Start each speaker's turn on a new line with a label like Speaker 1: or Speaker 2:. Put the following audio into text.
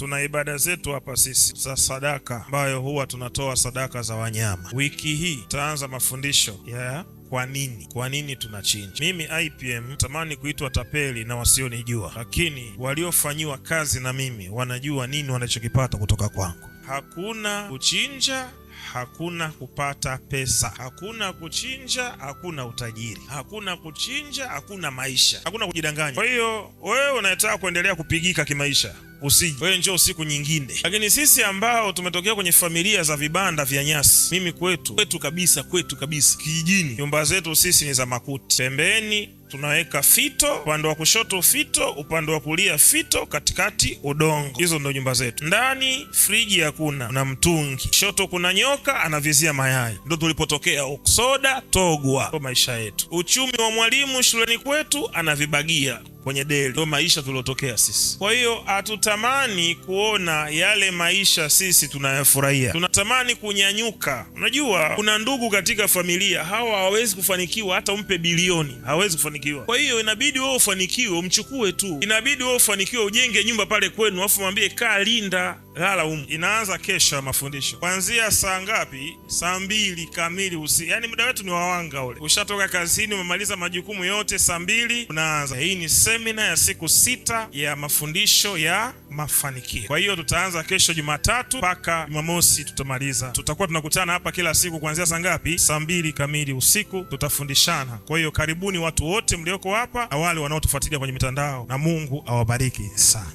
Speaker 1: tuna ibada zetu hapa sisi za sadaka, ambayo huwa tunatoa sadaka za wanyama. Wiki hii tutaanza mafundisho ya kwa nini tunachinja. Mimi IPM tamani kuitwa tapeli na wasionijua, lakini waliofanyiwa kazi na mimi wanajua nini wanachokipata kutoka kwangu. Hakuna kuchinja, hakuna kupata pesa. Hakuna kuchinja, hakuna utajiri. Hakuna kuchinja, hakuna maisha. Hakuna kujidanganya. Kwa hiyo wewe unataka kuendelea kupigika kimaisha, usije. Wewe njoo siku nyingine. Lakini sisi ambao tumetokea kwenye familia za vibanda vya nyasi, mimi kwetu kabisa kijijini, nyumba zetu sisi ni za makuti. Pembeni tunaweka fito, upande wa kushoto fito, upande wa kulia fito, katikati udongo. Hizo ndio nyumba zetu. Ndani friji hakuna, na mtungi. Kushoto kuna nyoka anavizia mayai. Ndio tulipotokea huko. Soda togwa. Ndio maisha yetu. Uchumi wa mwalimu shuleni kwetu anavibagia kwenye deli. Ndio maisha tuliotokea sisi. Kwa hiyo hatutamani kuona yale maisha sisi tunayafurahia. Tunatamani kunyanyuka. Unajua kuna ndugu katika familia hawa hawezi kufanikiwa, hata umpe bilioni hawezi kufanikiwa. Kwa hiyo inabidi wewe ufanikiwe, umchukue tu. Inabidi wewe ufanikiwe, ujenge nyumba pale kwenu, afu mwambie kaa linda, lala huko. Inaanza kesho mafundisho. Kuanzia saa ngapi? Saa 2 kamili usiku. Yaani muda wetu ni wawanga ule. Ushatoka kazini, umemaliza majukumu yote, saa 2 unaanza. Hii ni semina ya siku 6 ya mafundisho ya mafanikio. Kwa hiyo tutaanza kesho Jumatatu mpaka Jumamosi tutamaliza. Tutakuwa tunakutana hapa kila siku kuanzia saa ngapi? Saa 2 kamili usiku tutafundishana. Kwa hiyo karibuni watu wote mlioko hapa na wale wanaotufuatilia kwenye mitandao, na Mungu awabariki sana.